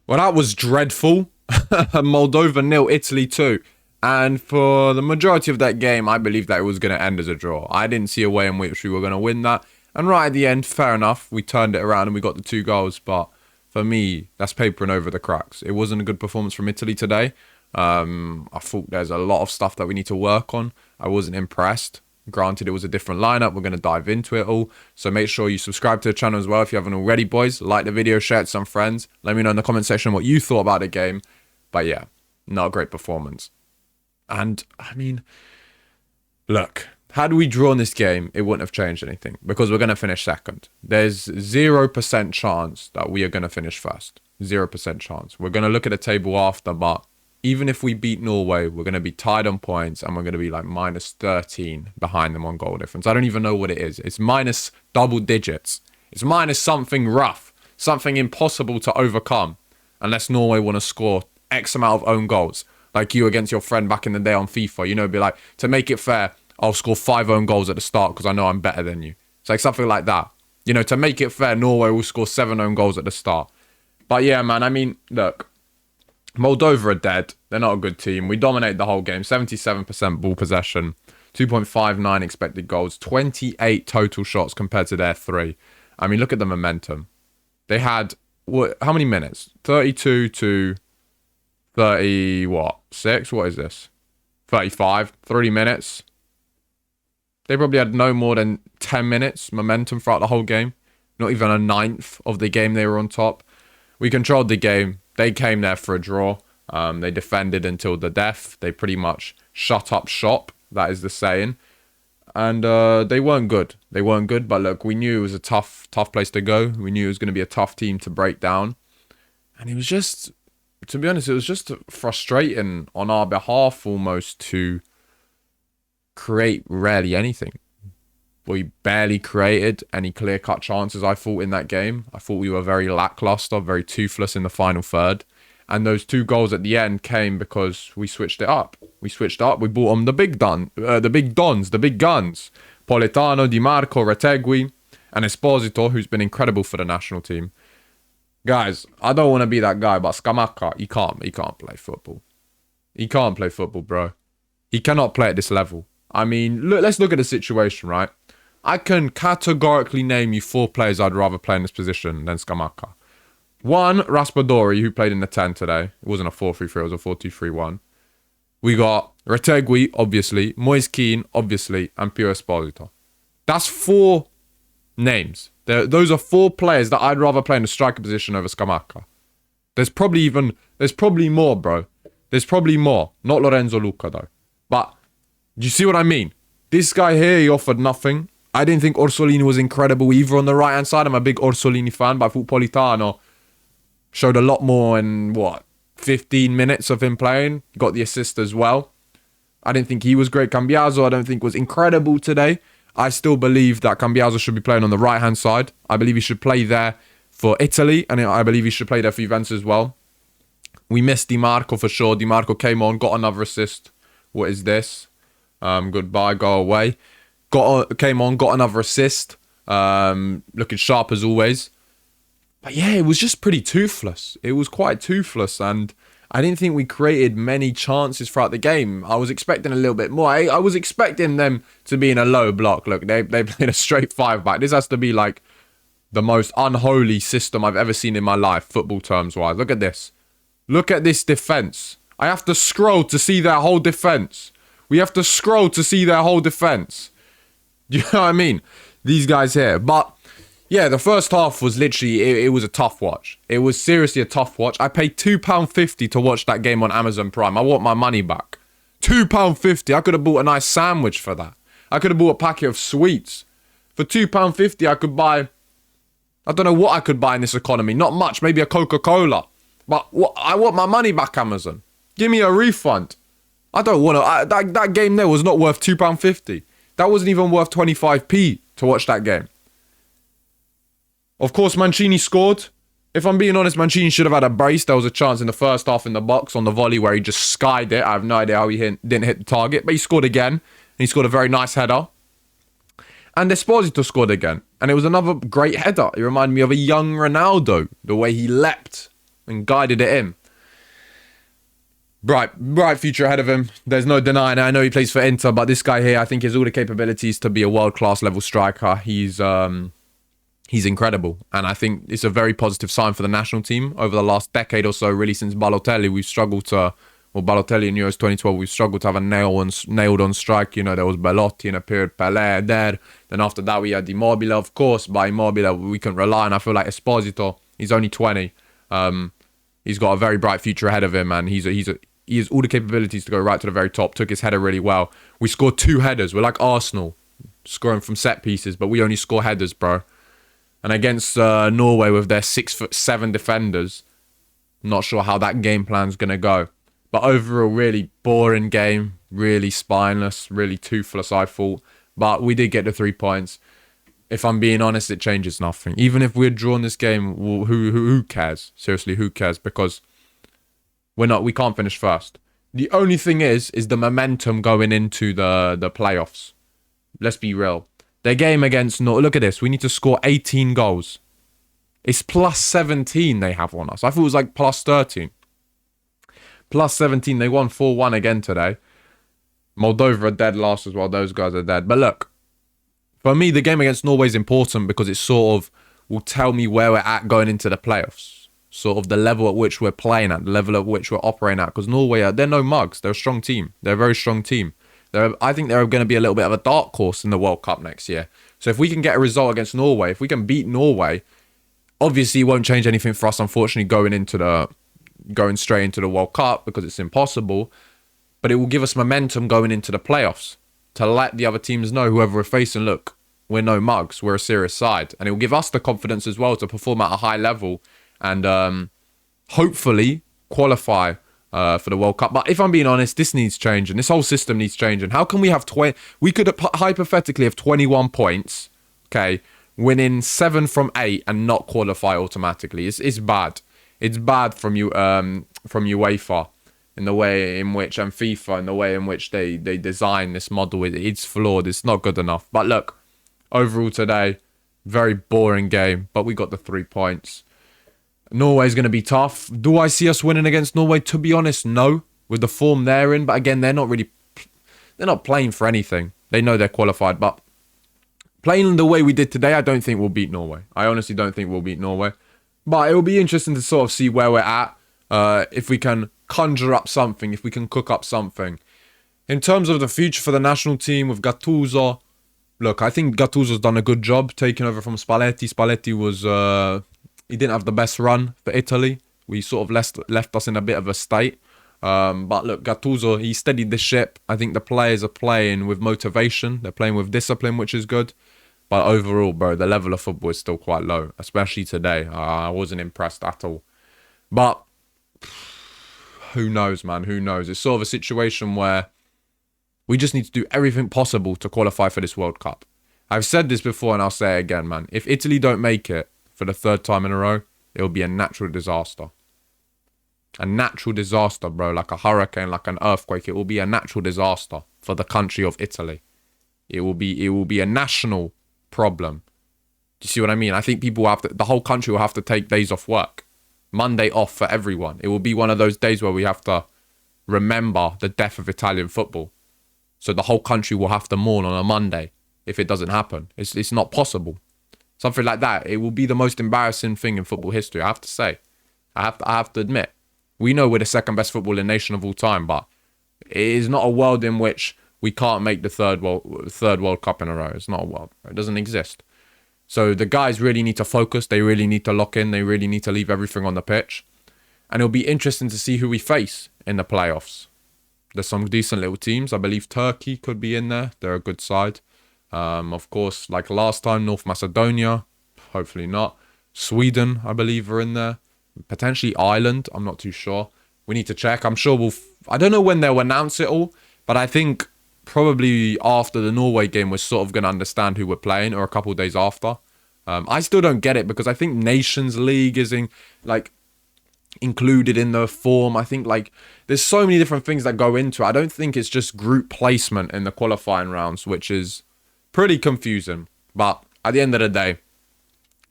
Well, that was dreadful. Moldova nil, Italy 2. And for the majority of that game, I believe that it was going to end as a draw. I didn't see a way in which we were going to win that. And right at the end, fair enough, we turned it around and we got the 2 goals. But for me, that's papering over the cracks. It wasn't a good performance from Italy today. I thought there's a lot of stuff that we need to work on. I wasn't impressed. Granted, it was a different lineup. We're going to dive into it all. So make sure you subscribe to the channel as well if you haven't already, boys. Like the video, share it to some friends. Let me know in the comment section what you thought about the game. But yeah, not a great performance. And, I mean, look, had we drawn this game, it wouldn't have changed anything. Because we're going to finish second. There's 0% chance that we are going to finish first. 0% chance. We're going to look at the table after, but even if we beat Norway, we're going to be tied on points and we're going to be like minus 13 behind them on goal difference. I don't even know what it is. It's minus double digits. It's minus something rough, something impossible to overcome unless Norway want to score X amount of own goals. Like you against your friend back in the day on FIFA, you know, be like, to make it fair, I'll score 5 own goals at the start because I know I'm better than you. It's like something like that. You know, to make it fair, Norway will score 7 own goals at the start. But yeah, man, I mean, look. Moldova are dead. They're not a good team. We dominated the whole game. 77% ball possession. 2.59 expected goals. 28 total shots compared to their 3. I mean, look at the momentum. They had, how many minutes? 32 to 30, what? 6? What is this? 35. 30 minutes. They probably had no more than 10 minutes momentum throughout the whole game. Not even a ninth of the game they were on top. We controlled the game. They came there for a draw. They defended until the death. They pretty much shut up shop. That is the saying. And they weren't good. They weren't good. But look, we knew it was a tough place to go. We knew it was going to be a tough team to break down. And it was just, to be honest, it was just frustrating on our behalf almost to create rarely anything. We barely created any clear-cut chances, I thought, in that game. I thought we were very lackluster, very toothless in the final third. And those 2 goals at the end came because we switched it up. We switched up. We brought on the big guns. Politano, Di Marco, Retegui, and Esposito, who's been incredible for the national team. Guys, I don't want to be that guy, but Scamacca, he can't play football. He can't play football, bro. He cannot play at this level. I mean, look, let's look at the situation, right? I can categorically name you 4 players I'd rather play in this position than Scamacca. 1, Raspadori, who played in the 10 today. It wasn't a 4-3-3, it was a 4-2-3-1. We got Retegui, obviously. Moise Kean, obviously. And Pio Esposito. That's 4 names. Those are 4 players that I'd rather play in the striker position over Scamacca. There's probably more, bro. There's probably more. Not Lorenzo Luca, though. But, do you see what I mean? This guy here, he offered nothing. I didn't think Orsolini was incredible either on the right-hand side. I'm a big Orsolini fan, but I thought Politano showed a lot more in, 15 minutes of him playing. Got the assist as well. I didn't think he was great. Cambiaso, I don't think was incredible today. I still believe that Cambiaso should be playing on the right-hand side. I believe he should play there for Italy, and I believe he should play there for Juventus as well. We missed Di Marco for sure. Di Marco came on, got another assist. What is this? Goodbye, go away. Came on, got another assist. Looking sharp as always. But yeah, it was just pretty toothless. It was quite toothless, and I didn't think we created many chances throughout the game. I was expecting a little bit more. I was expecting them to be in a low block. Look, they played a straight 5-back. This has to be like the most unholy system I've ever seen in my life, football terms-wise. Look at this. Look at this defense. I have to scroll to see their whole defense. We have to scroll to see their whole defense. Do you know what I mean? These guys here. But, yeah, the first half was literally, it was a tough watch. It was seriously a tough watch. I paid £2.50 to watch that game on Amazon Prime. I want my money back. £2.50. I could have bought a nice sandwich for that. I could have bought a packet of sweets. For £2.50, I could buy, I don't know what I could buy in this economy. Not much. Maybe a Coca-Cola. But I want my money back, Amazon. Give me a refund. I don't want to. That game there was not worth £2.50. That wasn't even worth 25p to watch that game. Of course, Mancini scored. If I'm being honest, Mancini should have had a brace. There was a chance in the first half in the box on the volley where he just skied it. I have no idea how he didn't hit the target. But he scored again. And he scored a very nice header. And Esposito scored again. And it was another great header. It reminded me of a young Ronaldo. The way he leapt and guided it in. Bright future ahead of him. There's no denying it. I know he plays for Inter, but this guy here, I think, has all the capabilities to be a world-class level striker. He's incredible, and I think it's a very positive sign for the national team. Over the last decade or so, really since Balotelli, we've struggled to, well, Balotelli in Euros 2012, we've struggled to have a nailed on strike. You know, there was Belotti in a period, Pelé there. Then after that, we had Immobile, of course. By Immobile, we can rely on. I feel like Esposito, he's only 20. He's got a very bright future ahead of him, and he has all the capabilities to go right to the very top. Took his header really well. We scored 2 headers. We're like Arsenal, scoring from set pieces, but we only score headers, bro. And against Norway with their 6'7" defenders, not sure how that game plan's going to go. But overall, really boring game, really spineless, really toothless, I thought. But we did get the 3 points. If I'm being honest, it changes nothing. Even if we had drawn this game, well, who cares? Seriously, who cares? Because we can't finish first. The only thing is the momentum going into the playoffs. Let's be real. Their game against look at this. We need to score 18 goals. It's plus 17 they have on us. I thought it was like plus 13. Plus 17. They won 4-1 again today. Moldova are dead last as well. Those guys are dead. But look, for me, the game against Norway is important because it sort of will tell me where we're at going into the playoffs. Sort of the level at which we're playing at, the level at which we're operating at. Because Norway, they're no mugs. They're a strong team. They're a very strong team. I think they're going to be a little bit of a dark horse in the World Cup next year. So if we can get a result against Norway, if we can beat Norway, obviously it won't change anything for us, unfortunately, going straight into the World Cup because it's impossible. But it will give us momentum going into the playoffs to let the other teams know, whoever we're facing, look, we're no mugs, we're a serious side. And it will give us the confidence as well to perform at a high level and hopefully qualify for the World Cup. But if I'm being honest, this needs change and this whole system needs change. And how can we have we could hypothetically have 21 points, okay, winning 7 from 8 and not qualify automatically. It's bad. It's bad from UEFA in the way in which, and FIFA in the way in which they design this model. It's flawed. It's not good enough. But look, overall today, very boring game, but we got the 3 points. Norway's going to be tough. Do I see us winning against Norway? To be honest, no. With the form they're in. But again, they're not playing for anything. They know they're qualified. But playing the way we did today, I don't think we'll beat Norway. I honestly don't think we'll beat Norway. But it will be interesting to sort of see where we're at. If we can conjure up something. If we can cook up something. In terms of the future for the national team with Gattuso. Look, I think Gattuso's done a good job taking over from Spalletti. Spalletti was... he didn't have the best run for Italy. We sort of left us in a bit of a state. But look, Gattuso, he steadied the ship. I think the players are playing with motivation. They're playing with discipline, which is good. But overall, bro, the level of football is still quite low, especially today. I wasn't impressed at all. But who knows, man? Who knows? It's sort of a situation where we just need to do everything possible to qualify for this World Cup. I've said this before and I'll say it again, man. If Italy don't make it for the 3rd time in a row, it'll be a natural disaster. A natural disaster, bro. Like a hurricane, like an earthquake. It will be a natural disaster for the country of Italy. It will be a national problem. Do you see what I mean? I think the whole country will have to take days off work. Monday off for everyone. It will be one of those days where we have to remember the death of Italian football. So the whole country will have to mourn on a Monday if it doesn't happen. It's not possible. Something like that. It will be the most embarrassing thing in football history, I have to say. I have to admit. We know we're the 2nd best footballing nation of all time, but it is not a world in which we can't make the third World Cup in a row. It's not a world. It doesn't exist. So the guys really need to focus. They really need to lock in. They really need to leave everything on the pitch. And it'll be interesting to see who we face in the playoffs. There's some decent little teams. I believe Turkey could be in there. They're a good side. Of course, like last time, North Macedonia. Hopefully not. Sweden, I believe, are in there. Potentially Ireland. I'm not too sure. We need to check. I'm sure I don't know when they'll announce it all. But I think probably after the Norway game, we're sort of going to understand who we're playing, or a couple of days after. I still don't get it because I think Nations League is included in the form. I think there's so many different things that go into it. I don't think it's just group placement in the qualifying rounds, which is pretty confusing. But at the end of the day,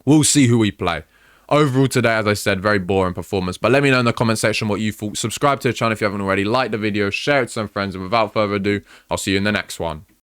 we'll see who we play. Overall today, as I said, very boring performance. But let me know in the comment section what you thought. Subscribe to the channel if you haven't already. Like the video, share it to some friends. And without further ado, I'll see you in the next one.